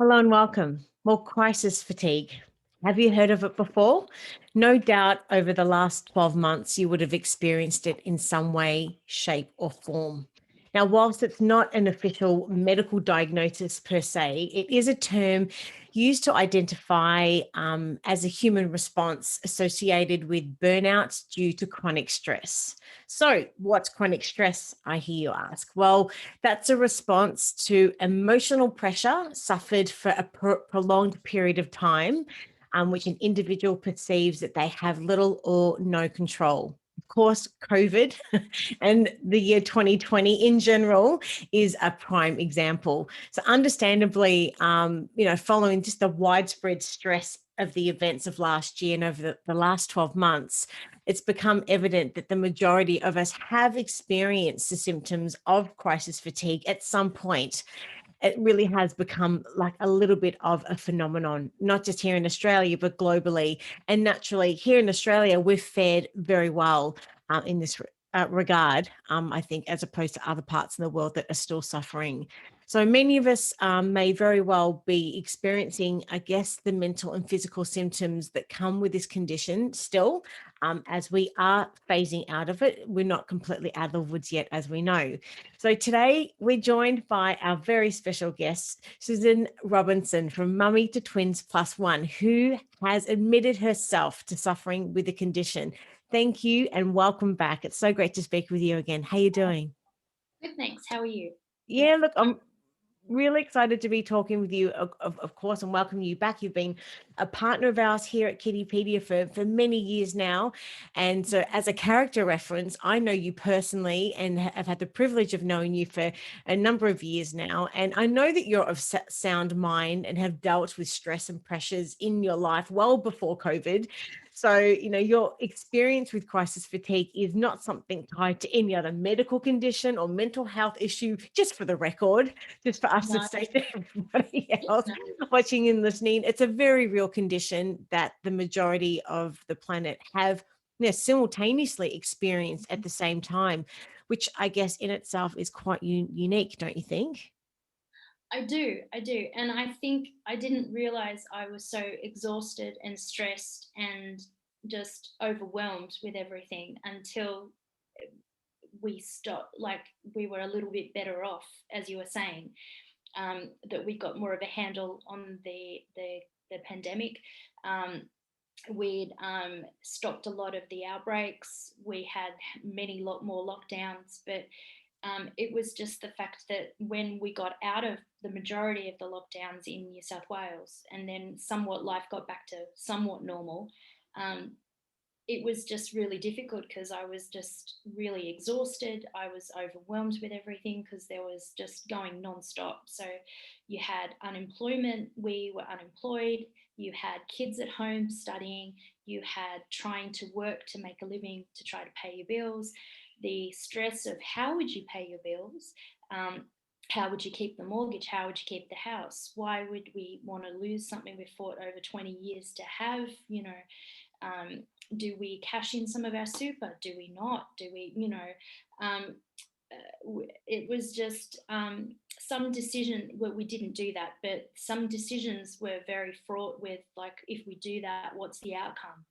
Hello and welcome. Well, crisis fatigue. Have you heard of it before? No doubt over the last 12 months, you would have experienced it in some way, shape, or form. Now, whilst it's not an official medical diagnosis per se, it is a term used to identify as a human response associated with burnout due to chronic stress. So, what's chronic stress? I hear you ask. Well, that's a response to emotional pressure suffered for a prolonged period of time, which an individual perceives that they have little or no control. Of course, COVID and the year 2020 in general is a prime example. So, understandably, following just the widespread stress of the events of last year and over the last 12 months, it's become evident that the majority of us have experienced the symptoms of crisis fatigue at some point. It really has become like a little bit of a phenomenon, not just here in Australia, but globally. And naturally, here in Australia, we've fared very well in this regard, I think, as opposed to other parts of the world that are still suffering. So many of us may very well be experiencing, I guess, the mental and physical symptoms that come with this condition still. As we are phasing out of it, we're not completely out of the woods yet, as we know. So today we're joined by our very special guest, Suzanne Robinson from Mummy to Twins Plus One, who has admitted herself to suffering with the condition. Thank you and welcome back. It's so great to speak with you again. How are you doing? Good, thanks. How are you? Yeah. Yeah, look, I'm really excited to be talking with you, of course, and welcome you back. You've been a partner of ours here at Kittypedia for many years now. And so, as a character reference, I know you personally and have had the privilege of knowing you for a number of years now. And I know that you're of sound mind and have dealt with stress and pressures in your life well before COVID. So, your experience with crisis fatigue is not something tied to any other medical condition or mental health issue, just for the record, just for us to No, say to everybody yeah, else no. watching and listening. It's a very real condition that the majority of the planet have simultaneously experienced at the same time, which I guess in itself is quite unique, don't you think? I do. And I think I didn't realize I was so exhausted and stressed and just overwhelmed with everything until we stopped, like we were a little bit better off, as you were saying, that we got more of a handle on the pandemic. Um, we'd stopped a lot of the outbreaks. We had many lot more lockdowns, but it was just the fact that when we got out of the majority of the lockdowns in New South Wales, and then somewhat life got back to somewhat normal, um, it was just really difficult because I was just really exhausted. I was overwhelmed with everything because there was just going nonstop. So you had unemployment, we were unemployed, you had kids at home studying, you had trying to work to make a living to try to pay your bills, the stress of how would you pay your bills? Um, how would you keep the mortgage? How would you keep the house? Why would we want to lose something we fought over 20 years to have? Um, do we cash in some of our super? Do we not? Do we, um, it was just some decision well, we didn't do that, but some decisions were very fraught with, like, if we do that, what's the outcome?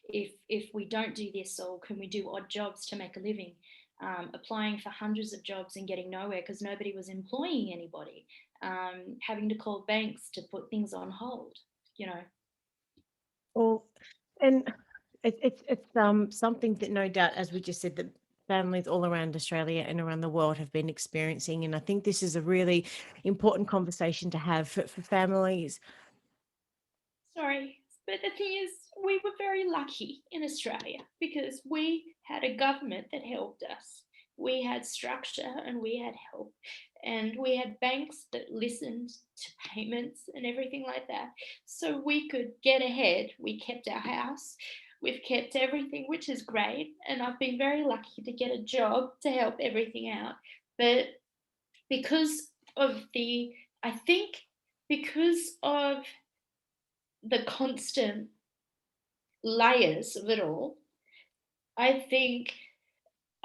If we don't do this, or can we do odd jobs to make a living? Applying for hundreds of jobs and getting nowhere because nobody was employing anybody. Having to call banks to put things on hold. You know, Well, and it's something that no doubt, as we just said, that families all around Australia and around the world have been experiencing. And I think this is a really important conversation to have for families. sorry, but the thing is, we were very lucky in Australia because we had a government that helped us. We had structure and we had help, and we had banks that listened to payments and everything like that. So we could get ahead. We kept our house, we've kept everything, which is great. And I've been very lucky to get a job to help everything out. But because of the, I think, because of the constant layers of it all, I think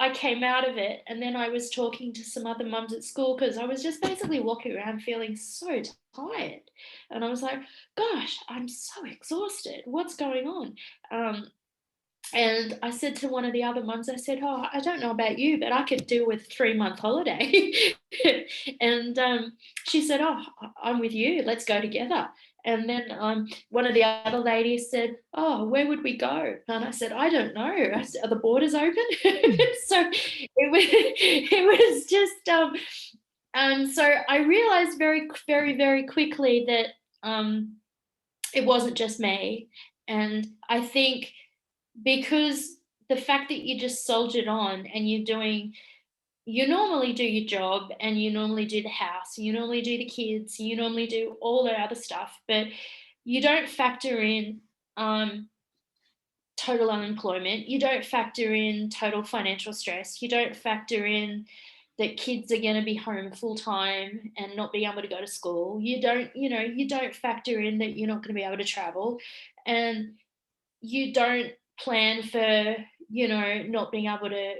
I came out of it, and then I was talking to some other mums at school because I was just basically walking around feeling so tired. And I was like, gosh, I'm so exhausted. What's going on? Um, and I said to one of the other mums, I said, oh, I don't know about you, but I could do with a 3-month holiday. And she said, oh, I'm with you. Let's go together. And then one of the other ladies said, oh, where would we go? And I said, I don't know. I said, are the borders open? So it was just, so I realized very, very, very quickly that it wasn't just me. And I think because the fact that you just soldiered on and you normally do your job and you normally do the house, you normally do the kids, you normally do all the other stuff, but you don't factor in um, total unemployment, you don't factor in total financial stress, you don't factor in that kids are going to be home full time and not being able to go to school, you don't factor in that you're not going to be able to travel, and you don't plan for, not being able to,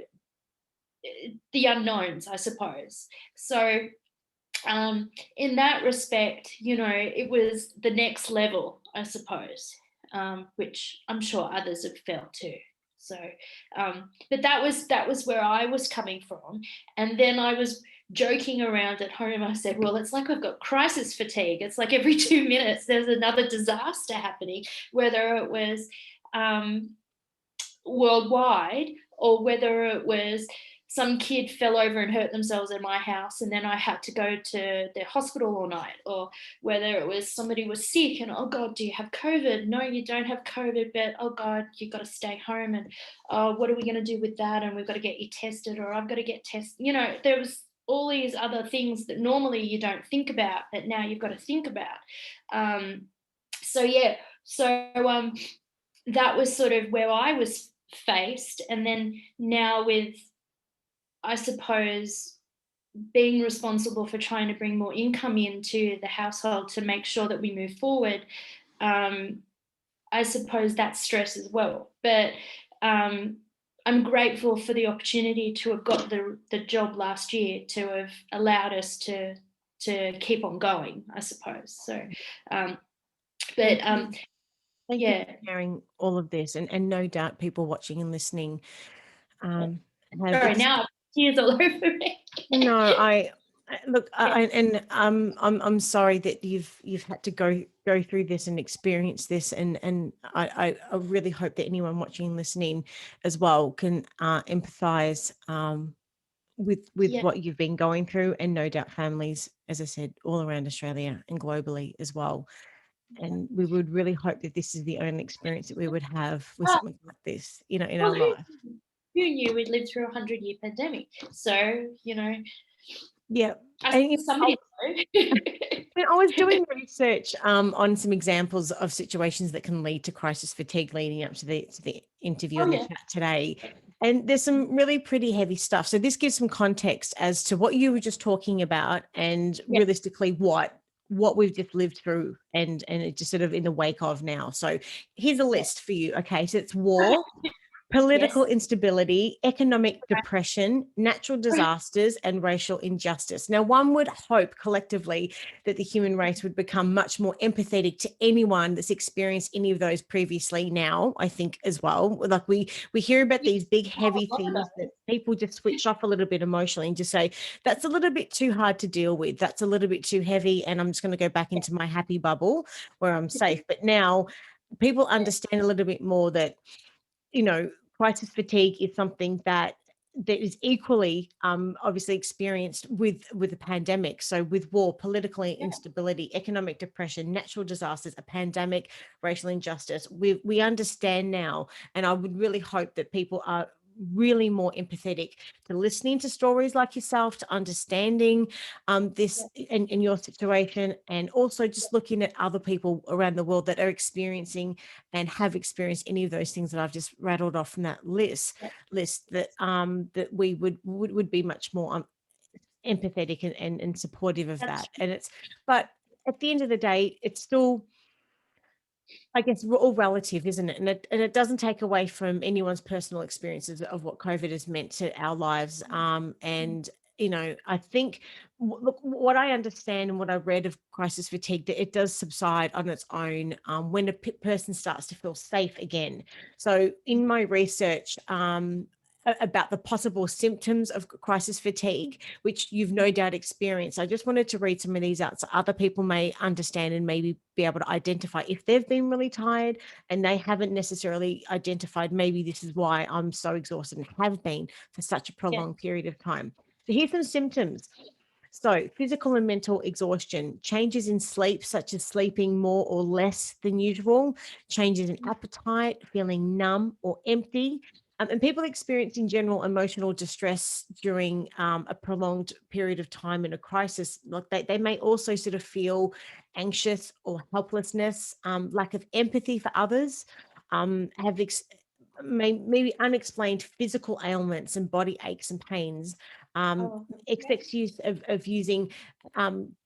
the unknowns, I suppose. So, in that respect, it was the next level, I suppose, which I'm sure others have felt too. So, but that was where I was coming from, and then I was joking around at home. I said, "Well, it's like I've got crisis fatigue. It's like every 2 minutes there's another disaster happening, whether it was um, worldwide or whether it was some kid fell over and hurt themselves in my house and then I had to go to the hospital all night, or whether it was somebody was sick and, oh God, do you have COVID? No, you don't have COVID, but oh God, you've got to stay home, and what are we going to do with that? And we've got to get you tested, or I've got to get tested. There was all these other things that normally you don't think about that now you've got to think about. So yeah, so that was sort of where I was faced. And then now with, I suppose, being responsible for trying to bring more income into the household to make sure that we move forward, um, I suppose that's stress as well. But I'm grateful for the opportunity to have got the job last year to have allowed us to keep on going, I suppose. So, but Thank you. Thank you yeah. for sharing all of this, and no doubt people watching and listening um, have Sorry, now tears all over me. No, look, and I'm sorry that you've had to go through this and experience this, and I really hope that anyone watching and listening as well can empathize with Yeah. what you've been going through, and no doubt families, as I said, all around Australia and globally as well. And we would really hope that this is the only experience that we would have with Oh, something like this, in well, our life. who knew we'd live through a 100-year pandemic? So, Yeah, I and suppose somebody know. When I was doing research on some examples of situations that can lead to crisis fatigue leading up to the interview Oh, and the yeah. chat today, and there's some really pretty heavy stuff. So this gives some context as to what you were just talking about, and Yeah. realistically what we've just lived through, and it's just sort of in the wake of now. So here's a Yeah. list for you. Okay, so it's war, political Yes. instability, economic depression, natural disasters, and racial injustice. Now, one would hope collectively that the human race would become much more empathetic to anyone that's experienced any of those previously now, I think, as well. Like we hear about Yeah. these big, Oh, heavy a lot of things that those. people just switch off a little bit emotionally and just say, that's a little bit too hard to deal with. That's a little bit too heavy. And I'm just going to go back into my happy bubble where I'm safe. But now people Yeah. understand a little bit more that, you know, crisis fatigue is something that is equally obviously experienced with a pandemic. So with war, political Yeah. instability, economic depression, natural disasters, a pandemic, racial injustice, we understand now. And I would really hope that people are really more empathetic to listening to stories like yourself, to understanding this Yeah. in your situation, and also just looking at other people around the world that are experiencing and have experienced any of those things that I've just rattled off from that Yeah. list, that we would be much more empathetic and supportive of That's that. And it's, but at the end of the day, it's still, I guess we're all relative, isn't it? And it doesn't take away from anyone's personal experiences of what COVID has meant to our lives. And I think look, what I understand and what I read of crisis fatigue, that it does subside on its own when a person starts to feel safe again. So in my research, about the possible symptoms of crisis fatigue, which you've no doubt experienced. I just wanted to read some of these out so other people may understand and maybe be able to identify if they've been really tired and they haven't necessarily identified, maybe this is why I'm so exhausted and have been for such a Yeah. prolonged period of time. So here's some symptoms. So, physical and mental exhaustion, changes in sleep, such as sleeping more or less than usual, changes in appetite, feeling numb or empty, and people experiencing general emotional distress during a prolonged period of time in a crisis. Like they may also sort of feel anxious or helplessness, lack of empathy for others, have maybe unexplained physical ailments and body aches and pains, Oh, yeah. excess use of using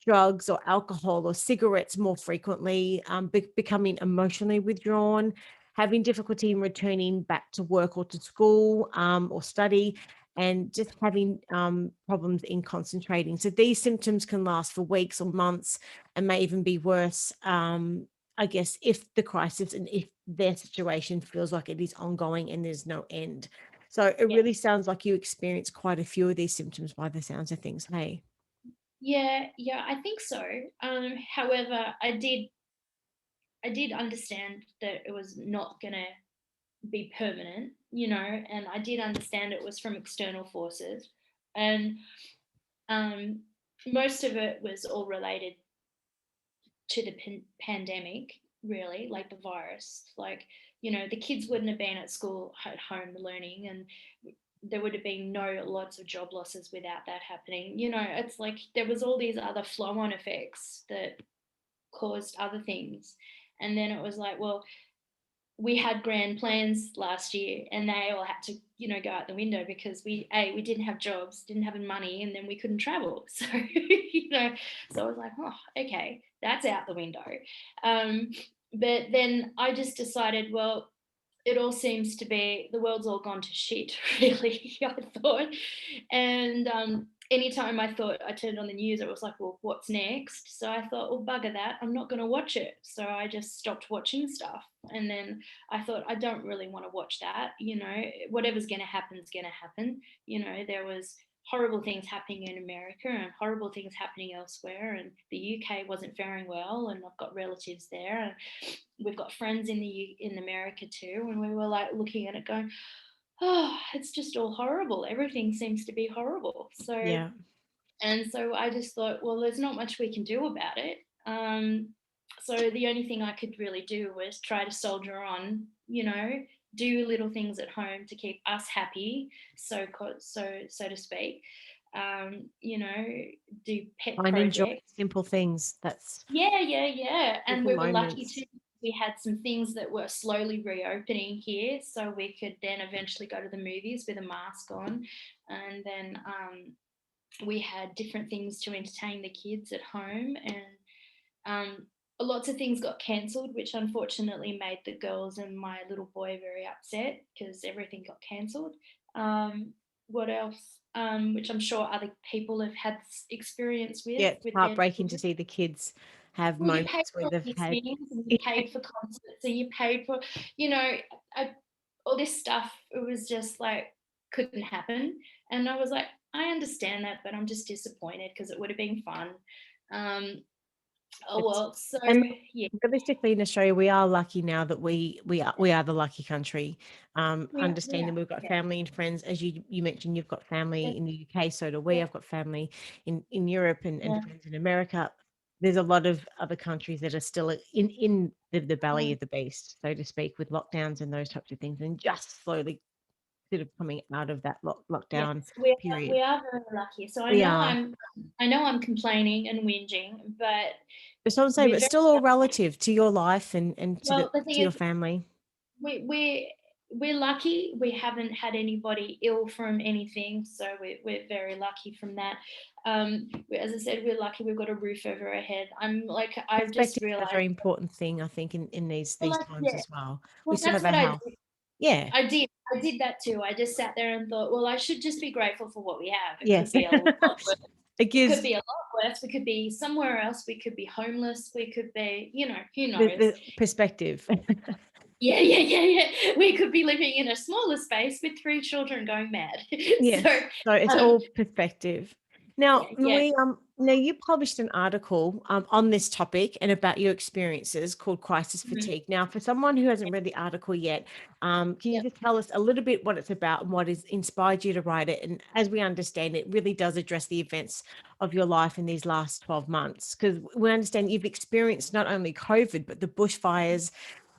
drugs or alcohol or cigarettes more frequently, becoming emotionally withdrawn, having difficulty in returning back to work or to school or study, and just having problems in concentrating. So these symptoms can last for weeks or months and may even be worse. I guess if the crisis and if their situation feels like it is ongoing and there's no end. So it Yeah. really sounds like you experience quite a few of these symptoms by the sounds of things. Hey. Yeah, yeah, I think so. However, I did understand that it was not gonna be permanent, and I did understand it was from external forces. And um, most of it was all related to the pandemic, really, like the virus. Like, the kids wouldn't have been at school, at home learning, and there would have been no lots of job losses without that happening. It's like there was all these other flow on effects that caused other things. And then it was like, well, we had grand plans last year and they all had to go out the window because we didn't have jobs, didn't have any money, and then we couldn't travel. So so I was like, oh, okay, that's out the window. um, but then I just decided, well, it all seems to be the world's all gone to shit, really. I thought. And anytime I turned on the news, it was like, well, what's next? So I thought, well, bugger that, I'm not going to watch it. So I just stopped watching stuff. And then I thought, I don't really want to watch that. Whatever's going to happen is going to happen. There was horrible things happening in America and horrible things happening elsewhere, and the UK wasn't faring well, and I've got relatives there, and we've got friends in America too, and we were like looking at it going, oh, it's just all horrible. Everything seems to be horrible. Yeah. So I just thought, well, there's not much we can do about it. So the only thing I could really do was try to soldier on, do little things at home to keep us happy, so to speak. You know, do pet And enjoy projects. simple things. That's Yeah, yeah, yeah. And simple we were lucky too. moments. We had some things that were slowly reopening here, so we could then eventually go to the movies with a mask on. And then we had different things to entertain the kids at home. And lots of things got cancelled, which unfortunately made the girls and my little boy very upset because everything got cancelled. What else? Which I'm sure other people have had experience Yeah, with it's their heartbreaking to children. see the kids have Well, you paid moments where for all they've these had. things, and you paid for concerts, and you paid for, you know, I, all this stuff. It was just like couldn't happen, and I was like, I understand that, but I'm just disappointed because it would have been fun. Um, oh It's well, so and yeah, realistically in Australia, we are lucky now that we are the lucky country. we are, Understanding we've got yeah, family and friends, as you mentioned, you've got yeah, family in the UK, so do we. yeah, I've got family in Europe and yeah. friends in America. There's a lot of other countries that are still in the belly Mm. of the beast, so to speak, with lockdowns and those types of things, and just slowly sort of coming out of that Yes, lockdown we period. are very lucky. So We are. I know I'm complaining and whinging, but That's what I'm saying, we're but very still all relative to your life and to well. The thing your is, family. we we're lucky. We haven't had anybody ill from anything, so we're very lucky from that. As I said, we're lucky we've got a roof over our head. I'm like, I've just Perspective is a realized, very important thing, I think, in well, these times yeah, as well. We well, still that's have our what I health. did. Yeah. I did that too. I just sat there and thought, well, I should just be grateful for what we have. It could Yes. be a lot worse. It It could gives be a lot worse. We could be somewhere else. We could be homeless. We could be, who knows? the perspective. Yeah, yeah, yeah, yeah. We could be living in a smaller space with 3 children going mad. So, Yes. So it's um, all perspective. yeah, Now, yeah. Louis, now you published an article on this topic and about your experiences called crisis Mhm. fatigue. Now, for someone who hasn't read the article yet, can you Yep. just tell us a little bit what it's about and what has inspired you to write it? And as we understand, it really does address the events of your life in these last 12 months, because we understand you've experienced not only COVID, but the bushfires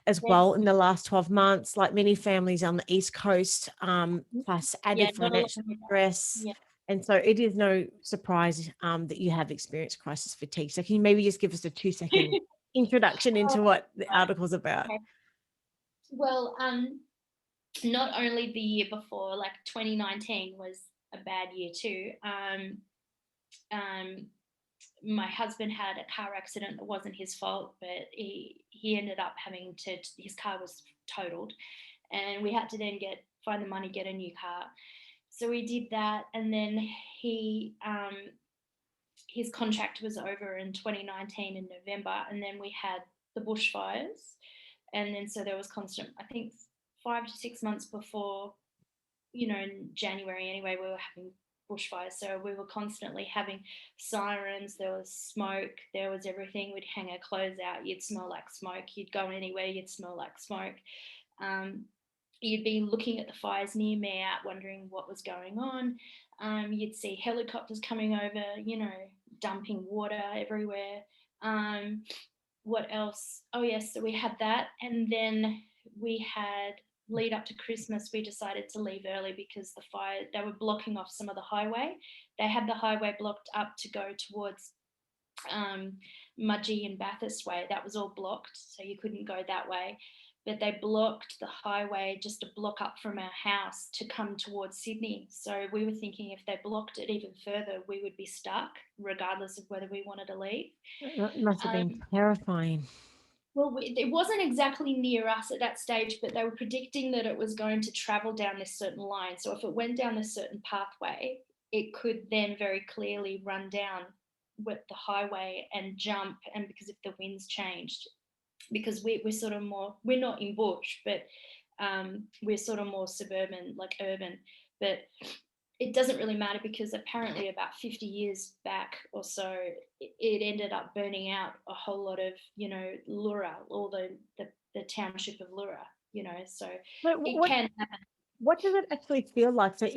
as well Yes. in the last 12 months, like many families on the East Coast, plus Yeah, added not alone financial with that. stress. Yeah. And so it is no surprise that you have experienced crisis fatigue. So can you maybe just give us a 2-second introduction Oh, into what the right. article's about? Okay. Well, not only the year before, like 2019 was a bad year too. Um, my husband had a car accident that wasn't his fault, but he ended up having to. His car was totaled, and we had to then find the money, get a new car. So we did that, and then he his contract was over in 2019 in November, and then we had the bushfires, and then so there was constant. I think 5 to 6 months before, in January anyway, we were having bushfires. So we were constantly having sirens, there was smoke, there was everything. We'd hang our clothes out, you'd smell like smoke. You'd go anywhere, you'd smell like smoke. Um, you'd be looking at the fires near me out, wondering what was going on. You'd see helicopters coming over, dumping water everywhere. Um, what else? Oh, yes, so we had that. And then we had lead up to Christmas, we decided to leave early because the fire, they were blocking off some of the highway. They had the highway blocked up to go towards um, Mudgee and Bathurst way. That was all blocked, so you couldn't go that way. But they blocked the highway just a block up from our house to come towards Sydney. So we were thinking if they blocked it even further, we would be stuck, regardless of whether we wanted to leave. That must have been Um, terrifying. well, it wasn't exactly near us at that stage, but they were predicting that it was going to travel down this certain line. So if it went down this certain pathway, it could then very clearly run down with the highway and jump. And because if the winds changed, because we're sort of more, we're not in bush, but we're sort of more suburban, like urban. But it doesn't really matter because apparently about 50 years back or so, it ended up burning out a whole lot of, Youre, all the township of Youre, so But it can happen. what does it actually feel like? So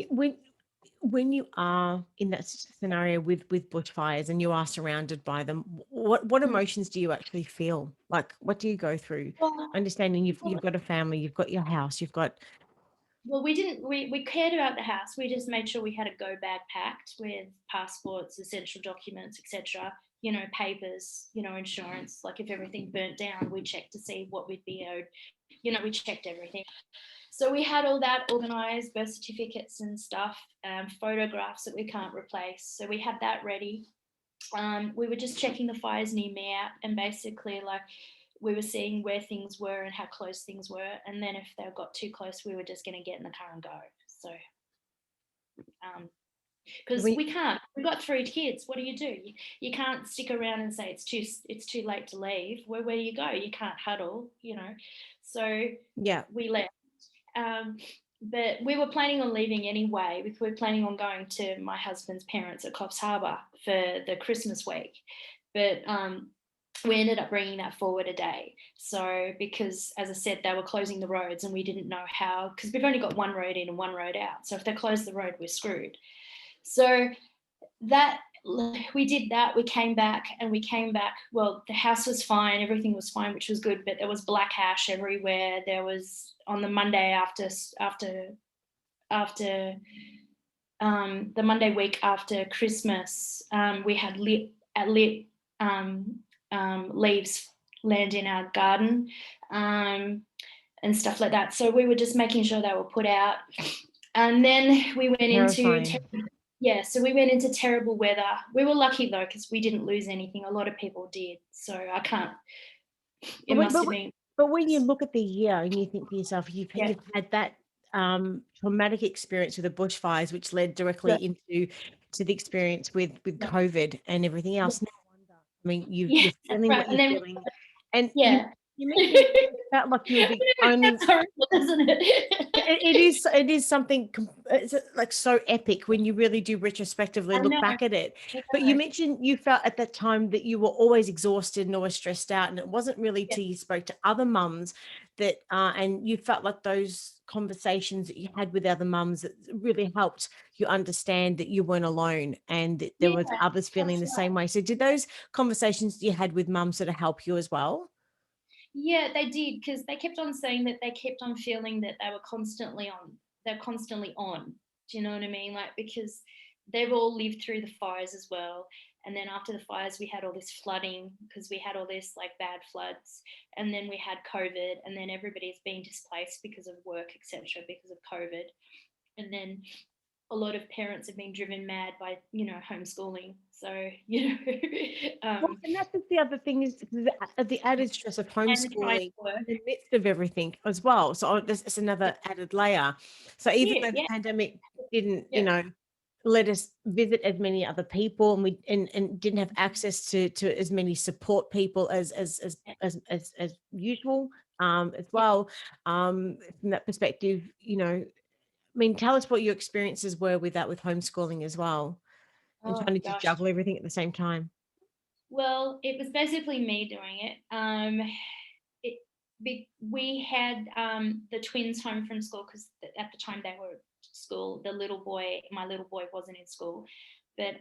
when you are in that scenario with bushfires and you are surrounded by them, what Mm. emotions do you actually feel? Like, what do you go through? Well, Understanding you've got a family, you've got your house, you've got well, we didn't. We cared about the house. We just made sure we had a go bag packed with passports, essential documents, etc. Papers, insurance. Like if everything burnt down, we checked to see what we'd be owed. We checked everything. So we had all that organised, birth certificates and stuff, photographs that we can't replace. So we had that ready. We were just checking the fires near me out, and basically like we were seeing where things were and how close things were, and then if they got too close, we were just going to get in the car and go. So because we we can't, we've got 3 kids. What do? You can't stick around and say it's too late to leave. Where do you go? You can't huddle, so yeah. we left. But we were planning on leaving anyway. We were planning on going to my husband's parents at Coffs Harbour for the Christmas week, but we ended up bringing that forward a day. So because, as I said, they were closing the roads and we didn't know how, because we've only got one road in and one road out. So if they close the road, we're screwed. So that we did that. We came back. Well, the house was fine, everything was fine, which was good, but there was black ash everywhere. There was, on the Monday after the Monday week after Christmas, we had leaves land in our garden, and stuff like that. So we were just making sure they were put out. And then we went into Terrifying. Yeah, so we went into terrible weather. We were lucky though because we didn't lose anything. A lot of people did, so I can't. But It when must but have when been. but when you look at the year and you think to yourself, Yeah, you've had that, traumatic experience with the bushfires, which led directly yeah, into to the experience with yeah, COVID and everything yeah, else. No wonder. I mean, yeah. you're That's feeling right. what And you're then, feeling, and yeah. you mentioned you felt like you were the only. That's horrible, isn't it? It is something it's like so epic when you really do retrospectively I look know, back at it. I But you know. mentioned you felt at that time that you were always exhausted and always stressed out, and it wasn't really Yeah, till you spoke to other mums that and you felt like those conversations that you had with other mums that really helped you understand that you weren't alone and that there yeah, was others feeling that's the right. same way. So did Yeah. those conversations you had with mums sort of help you as well? Yeah, they did because they kept on saying that they kept on feeling that they were constantly on. They're constantly on. Do you know what I mean? Like because they've all lived through the fires as well. And then after the fires, we had all this flooding because we had all this like bad floods, and then we had COVID, and then everybody's been displaced because of work, etc., because of COVID, and then a lot of parents have been driven mad by homeschooling. So Well, and that's just the other thing is the added stress of and trying to homeschooling work. in the midst of everything as well. So this is Yeah, another added layer. So even yeah, though the yeah, pandemic didn't, yeah. let us visit as many other people and and didn't have access to as many support people Yeah, as usual, as yeah. well. From that perspective, I mean, tell us what your experiences were with that with homeschooling as well, and Oh trying to just gosh. juggle everything at the same time. Well, it was basically me doing it. It we had the twins home from school because at the time they were at school. My little boy, wasn't in school, but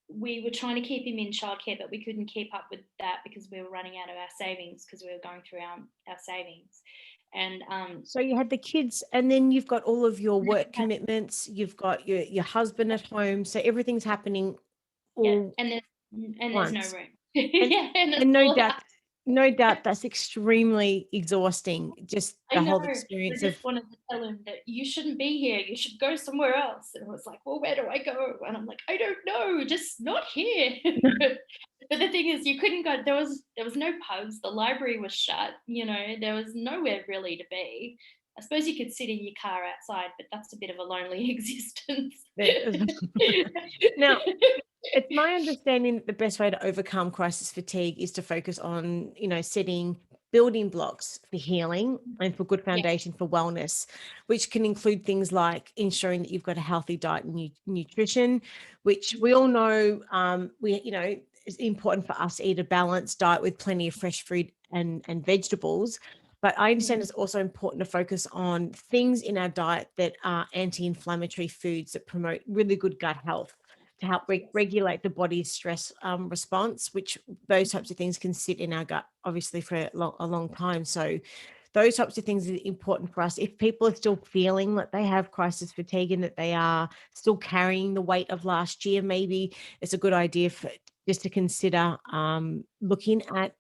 we were trying to keep him in childcare, but we couldn't keep up with that because we were running out of our savings because we were going through our savings, and So you had the kids, and then you've got all of your then work we had, commitments, you've got your husband yeah, at home, so everything's happening yeah, all and there's no once. room. And Yeah, and it's and all no doubt that's extremely exhausting, just I the know. whole I experience of just wanted to tell him that you shouldn't be here. You should go somewhere else. And I was like, well, where do I go? And I'm like, I don't know, just not here. But the thing is, you couldn't go. There was no pubs. The library was shut. There was nowhere really to be. I suppose you could sit in your car outside, but that's a bit of a lonely existence. now, it's my understanding that the best way to overcome crisis fatigue is to focus on, setting building blocks for healing and for good Yeah. foundation for wellness, which can include things like ensuring that you've got a healthy diet and nutrition, which we all know, it's important for us to eat a balanced diet with plenty of fresh fruit and vegetables. But I understand Mhm. it's also important to focus on things in our diet that are anti-inflammatory foods that promote really good gut health to help Yes. regulate the body's stress response, which those types of things can sit in our gut, obviously, for a long time. So, those types of things are important for us. If people are still feeling that they have crisis fatigue and that they are still carrying the weight of last year, maybe it's a good idea for just to consider looking at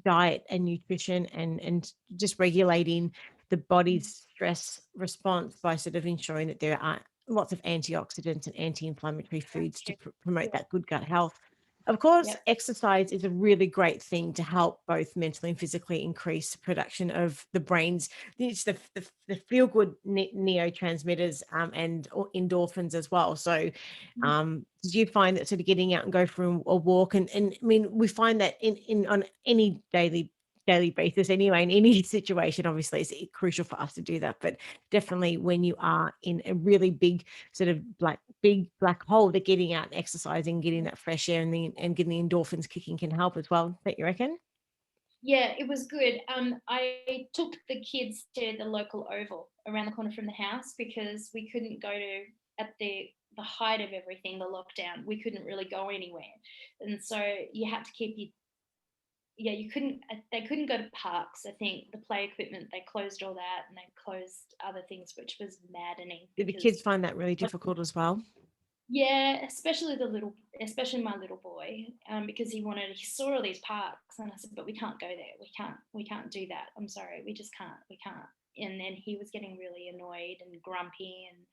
diet and nutrition and just regulating the Mhm. body's stress response by sort of ensuring that there are lots of antioxidants and anti-inflammatory foods to Okay. promote Yeah. that good gut health. Of course, Yep. exercise is a really great thing to help both mentally and physically increase the production of the brain's it's the feel good neurotransmitters and endorphins as well. So, Mhm. did you find that sort of getting out and go for a walk and I mean we find that in on any daily basis anyway in any situation obviously it's crucial for us to do that, but definitely when you are in a really big sort of like big black hole, that getting out and exercising, getting that fresh air and getting the endorphins kicking can help as well. Don't you reckon? Yeah, it was good. I took the kids to the local oval around the corner from the house because we couldn't go to at the height of everything, the lockdown. We couldn't really go anywhere, and so you had to keep you. Yeah, you couldn't. They couldn't go to parks. I think the play equipment they closed all that, and they closed other things, which was maddening Did the kids because find that really difficult as well? yeah, especially my little boy, because he saw all these parks, and I said, but we can't go there. We can't do that. I'm sorry, we just can't. We can't. And then he was getting really annoyed and grumpy and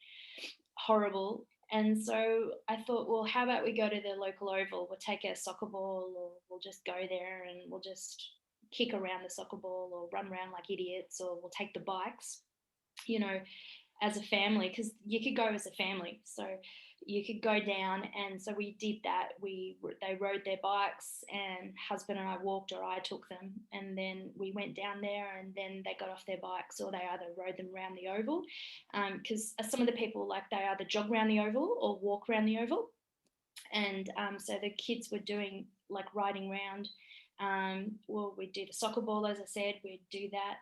horrible. And so I thought, well, how about we go to the local oval? We'll take a soccer ball, or we'll just go there and we'll just kick around the soccer ball or run around like idiots, or we'll take the bikes, you know, as a family, because you could go as a family. So you could go down, and so we did that. They rode their bikes, and husband and I walked, or I took them, and then we went down there, and then they got off their bikes, or they either rode them around the oval, because some of the people, like, they either jog around the oval or walk around the oval, and so the kids were doing like riding around. Well, we'd do the soccer ball, as I said, we'd do that,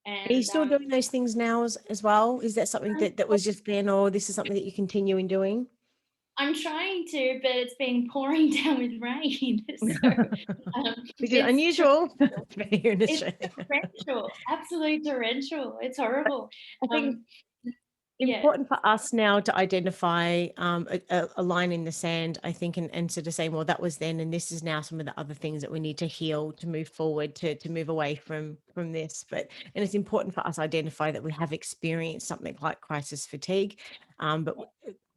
Are you and still doing those things now as well? Is that something that was just then, or this is something that you continue in doing? I'm trying to, but it's been pouring down with rain. So um, Which is it's unusual here in it's Australia. torrential, absolutely torrential. It's horrible. I think Um, yeah, important for us now to identify a line in the sand, I think, and sort of saying, well, that was then, and this is now some of the other things that we need to heal to move forward, to move away from this. But and it's important for us to identify that we have experienced something like crisis fatigue, but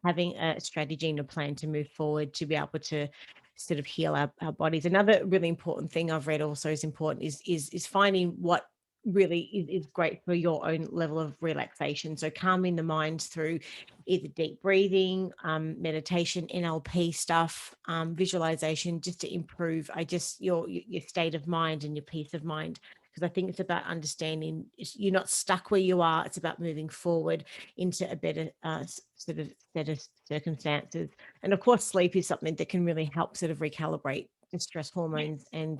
having a strategy and a plan to move forward to be able to sort of heal our bodies. Another really important thing I've read also is important is finding what really is great for your own level of relaxation. So calming the mind through either deep breathing, meditation, NLP stuff, visualization, just to improve your state of mind and your peace of mind. Because I think it's about understanding you're not stuck where you are. It's about moving forward into a better sort of set of circumstances. And of course, sleep is something that can really help sort of recalibrate the stress hormones and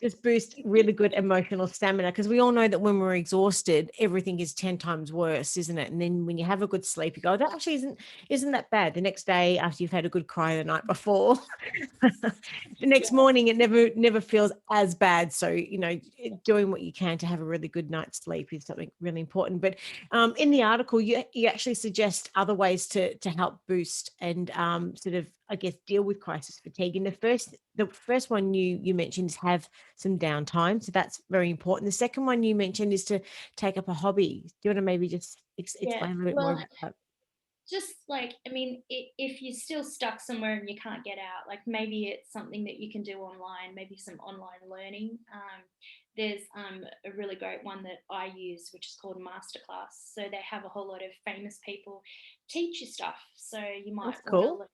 just boost really good emotional stamina, because we all know that when we're exhausted, everything is 10 times worse, isn't it? And then when you have a good sleep, you go, that actually isn't that bad. The next day, after you've had a good cry the night before, the next morning it never feels as bad. So doing what you can to have a really good night's sleep is something really important. But in the article, you actually suggest other ways to help boost and sort of, I guess, deal with crisis fatigue. And the first one you mentioned is have some downtime. So that's very important. The second one you mentioned is to take up a hobby. Do you want to maybe just yeah. explain a little bit more Well, about that? just like, I mean, if you're still stuck somewhere and you can't get out, like, maybe it's something that you can do online, maybe some online learning. There's a really great one that I use, which is called Masterclass. So they have a whole lot of famous people teach you stuff. So That's cool.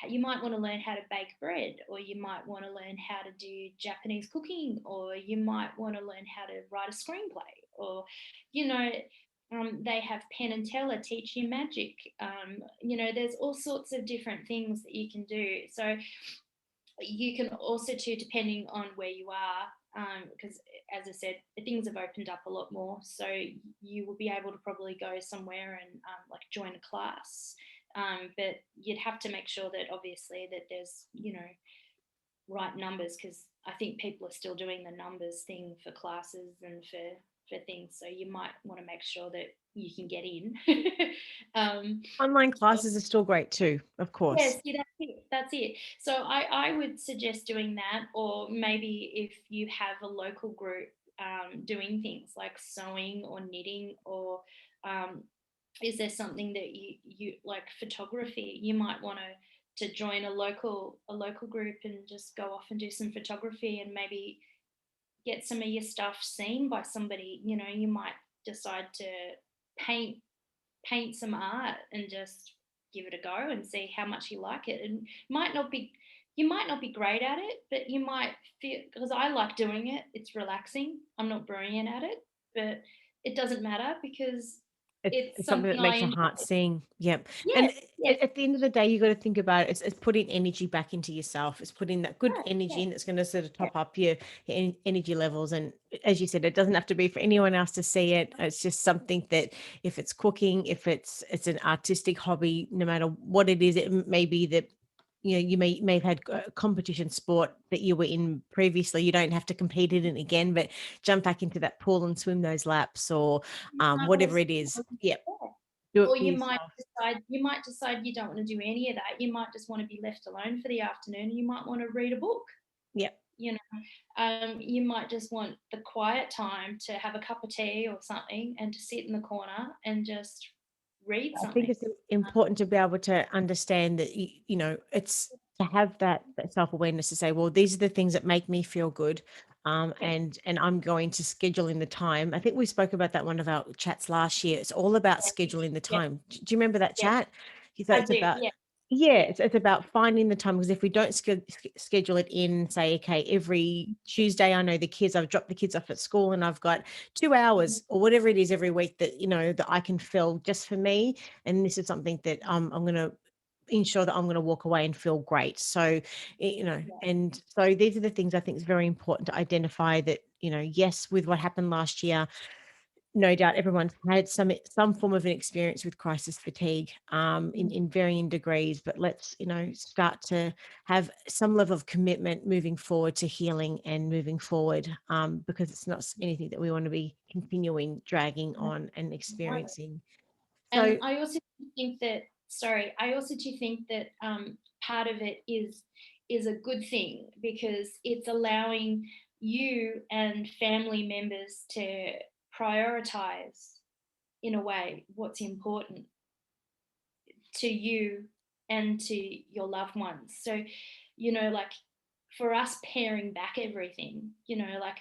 you might want to learn how to bake bread, or you might want to learn how to do Japanese cooking, or you might want to learn how to write a screenplay, or, you know, they have Penn and Teller teach you magic. There's all sorts of different things that you can do. So you can also, too, depending on where you are, because as I said, things have opened up a lot more. So you will be able to probably go somewhere and like join a class. But you'd have to make sure that obviously that there's, right numbers, because I think people are still doing the numbers thing for classes and for things. So you might want to make sure that you can get in. um, Online classes are still great too, of Yes, course. yeah, that's it. That's it. So I would suggest doing that, or maybe if you have a local group doing things like sewing or knitting, or um, is there something that you like, photography? You might want to join a local group and just go off and do some photography, and maybe get some of your stuff seen by somebody. You might decide to paint paint some art and just give it a go and see how much you like it. And might not be you might not be great at it, but you might feel, because I like doing it, it's relaxing. I'm not brilliant at it, but it doesn't matter because it's It's something something that I makes your enjoy. heart sing. Yep. And Yes, yes, at the end of the day, you got to think about it. It's putting energy back into yourself. It's putting that good yeah, energy yeah, in that's going to sort of yeah, top up your energy levels. And as you said, it doesn't have to be for anyone else to see it. It's just something that, if it's cooking, if it's an artistic hobby, no matter what it is, it may be that you may have had a competition sport that you were in previously. You don't have to compete in it again, but jump back into that pool and swim those laps, or you might want whatever to, it is. Yep. Do it or for yourself. you don't want to do any of that. You might just want to be left alone for the afternoon. You might want to read a book. Yep. you know you might just want the quiet time to have a cup of tea or something, and to sit in the corner and just read I think something. it's important to be able to understand that it's to have that self-awareness to say, well, these are the things that make me feel good. Yeah, And I'm going to schedule in the time. I think we spoke about that one of our chats last year. It's all about scheduling the yeah, time. Do you remember that yeah, chat? So I it's do. about, Yeah, yeah, yeah, it's about finding the time, because if we don't schedule it in, say, okay, every Tuesday, I know the kids, I've dropped the kids off at school and I've got 2 hours or whatever it is every week that, that I can fill just for me. And this is something that I'm going to ensure that I'm going to walk away and feel great. So, yeah, and so these are the things I think is very important to identify that, yes, with what happened last year, no doubt everyone's had some form of an experience with crisis fatigue, in varying degrees, but let's start to have some level of commitment moving forward to healing and moving forward, because it's not anything that we want to be continuing dragging on and no. experiencing. And So I also think that, sorry, I also do think that part of it is a good thing, because it's allowing you and family members to prioritize, in a way, what's important to you and to your loved ones. So, like, for us paring back everything, like,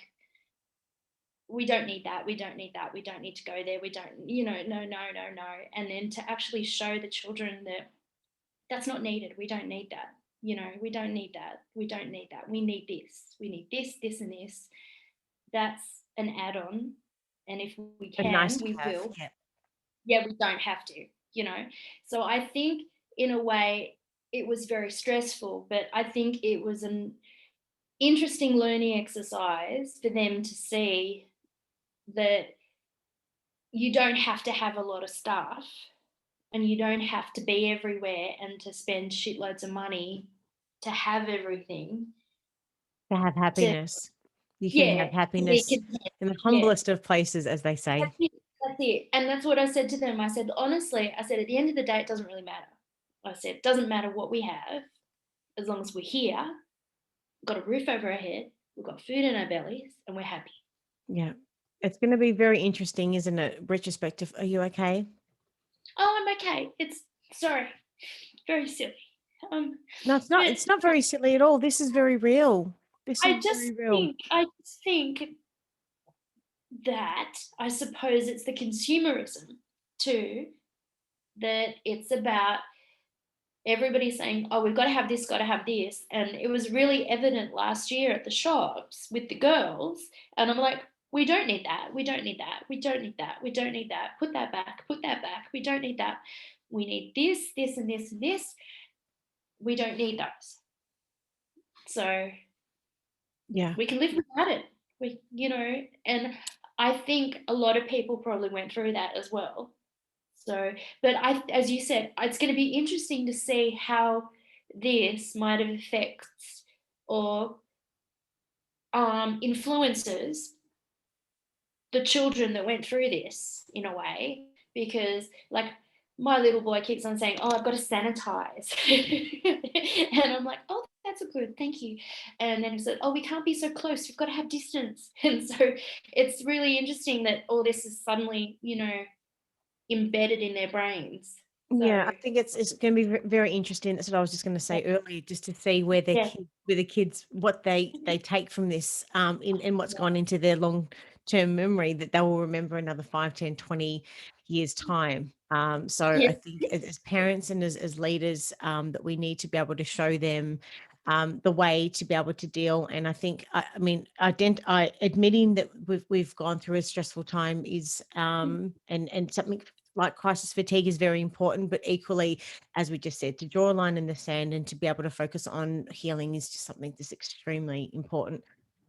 we don't need that, we don't need that, we don't need to go there, we don't, no, no, no, no. And then to actually show the children that that's not needed, we don't need that, we don't need that, we don't need that, we need this, we need this and this. That's an add-on. And if we a nice can, to we have, will. yeah. Yeah, we don't have to, you know. So I think, in a way, it was very stressful, but I think it was an interesting learning exercise for them to see that you don't have to have a lot of stuff, and you don't have to be everywhere and to spend shitloads of money to have everything. To have To happiness, you can Yeah, have to be happiness content. in the Yeah, humblest of places, as they say. that's it. That's it. And that's what I said to them. I said, honestly, I said, at the end of the day, it doesn't really matter. I said, it doesn't matter what we have, as long as we're here, we've got a roof over our head, we've got food in our bellies, and we're happy. Yeah, it's going to be very interesting, isn't it? Retrospective. Are you okay? Oh, I'm okay. It's sorry, very silly. Um, No, it's not. but It's not very silly at all. This is very real. This is I very just real. think, I just think that, I suppose it's the consumerism too, that it's about everybody saying, oh, we've got to have this, got to have this. And it was really evident last year at the shops with the girls. And I'm like, we don't need that. We don't need that. We don't need that. We don't need that. Put that back. Put that back. We don't need that. We need this, this, and this, and this. We don't need those. So Yeah. we can live without it. And I think a lot of people probably went through that as well. So, but as you said, it's going to be interesting to see how this might have affects or influences the children that went through this, in a way, because, like, my little boy keeps on saying, oh, I've got to sanitize. And I'm like, oh, that's a good, thank you. And then he said, oh, we can't be so close, we've got to have distance. And so it's really interesting that all this is suddenly, embedded in their brains. Yeah, So I think it's going to be very interesting. That's what I was just going to yeah, say earlier, just to see where yeah, the kids, what they take from this, in what's yeah. gone into their long term memory, that they will remember another 5, 10, 20 years time. So I Yes, think as parents and as leaders, that we need to be able to show them, the way to be able to deal. And I think, I mean, admitting that we've gone through a stressful time is, and something like crisis fatigue is very important, but equally, as we just said, to draw a line in the sand and to be able to focus on healing is just something that's extremely important.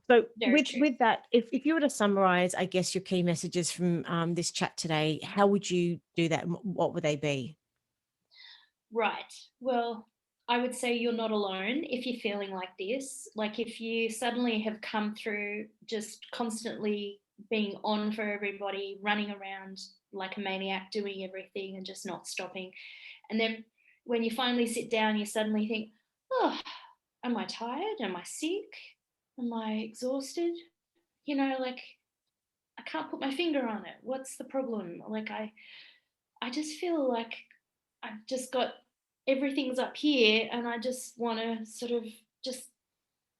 So very with true. with that, if you were to summarize, I guess, your key messages from, this chat today, how would you do that? And what would they be? Right. Well, I would say you're not alone if you're feeling like this. Like, if you suddenly have come through just constantly being on for everybody, running around like a maniac, doing everything and just not stopping. And then when you finally sit down, you suddenly think, oh, am I tired? Am I sick? Am I exhausted? Like, I can't put my finger on it. What's the problem? Like, I just feel like I've just got everything's up here, and I just want to sort of just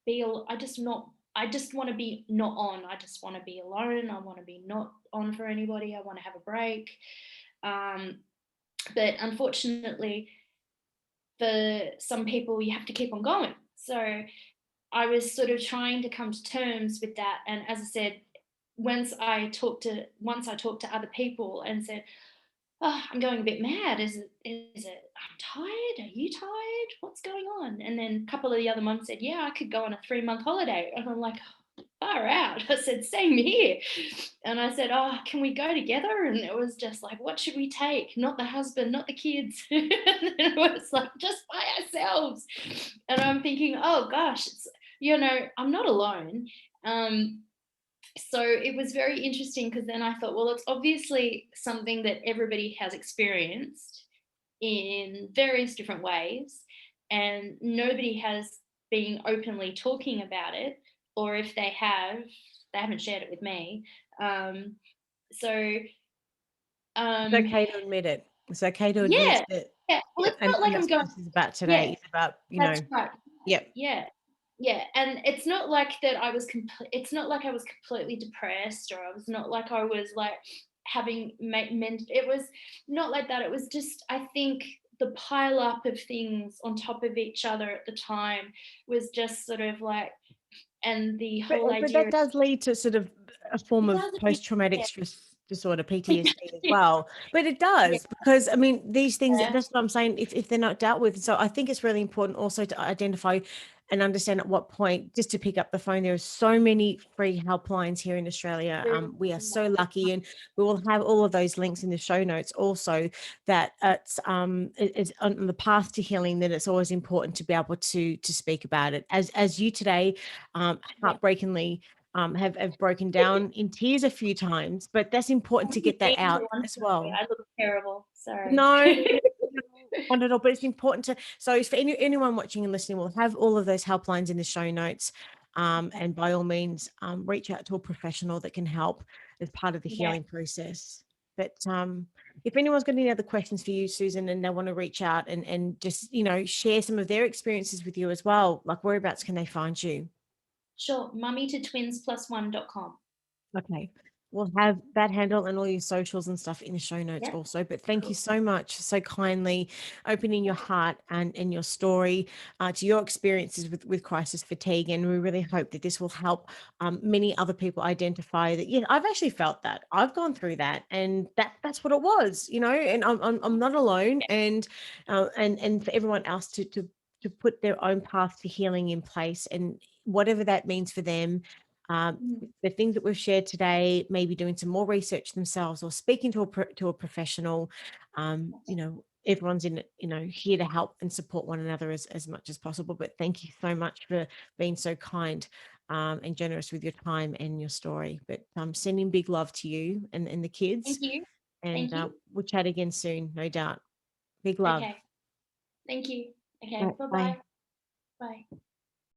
I just want to be not on. I just want to be alone. I want to be not on for anybody. I want to have a break. Um, but unfortunately, for some people, you have to keep on going. So I was sort of trying to come to terms with that. And as I said, once I talked to other people and said, "Oh, I'm going a bit mad. Is it I'm tired? Are you tired? What's going on?" And then a couple of the other mums said, "Yeah, I could go on a 3-month holiday." And I'm like, far out. I said, "Same here." And I said, "Oh, can we go together?" And it was just like, "What should we take? Not the husband, not the kids." And it was like, just by ourselves. And I'm thinking, oh gosh, I'm not alone. Um, so it was very interesting because then I thought, well, it's obviously something that everybody has experienced in various different ways, and nobody has been openly talking about it, or if they haven't shared it with me. So, It's um, okay to admit it. It's okay to admit yeah, that. yeah. Well, Yeah, it's and not like I'm that's what going. this is about today. Yeah, It's about, that's right. yep. Yeah. Yeah, and it's not like that it's not like I was completely depressed, or I was not like I was, like, having it was not like that. It was just, I think, the pile up of things on top of each other at the time was just sort of like, and the whole But idea that of does lead to sort of a form it of does post-traumatic yeah. stress disorder, PTSD as well. But it does Yeah, because, I mean, these things, yeah, that's what I'm saying, if they're not dealt with. So I think it's really important also to identify and understand at what point, just to pick up the phone. There are so many free helplines here in Australia. true. We are so lucky, and we will have all of those links in the show notes also, that it's on the path to healing, that it's always important to be able to speak about it. As you today, Yeah. heartbreakingly, have broken down in tears a few times, but that's important to Thank you, get that thank out you. I'm as sorry, well. I look terrible, sorry. No, not at all. But it's important to. So, if for anyone watching and listening, we'll have all of those helplines in the show notes. Okay. And by all means, reach out to a professional that can help as part of the Yeah, healing process. But if anyone's got any other questions for you, Susan, and they want to reach out and just share some of their experiences with you as well, like whereabouts can they find you? sure. Mummy to twins+1.com. Okay. We'll have that handle and all your socials and stuff in the show notes Yep, also. But thank you cool. so much, so kindly opening your heart and your story to your experiences with crisis fatigue. And we really hope that this will help many other people identify that, yeah, I've actually felt that. I've gone through that, and that's what it was, and I'm not alone. And for everyone else to put their own path to healing in place, and whatever that means for them. Um, Mm, the things that we've shared today, maybe doing some more research themselves or speaking to a professional. Everyone's in it, here to help and support one another as much as possible. But thank you so much for being so kind and generous with your time and your story. But sending big love to you and the kids, thank you. and Thank you. we'll chat again soon, no doubt. Big love. Okay. Thank you. Okay. Right, bye. Bye-bye. Bye.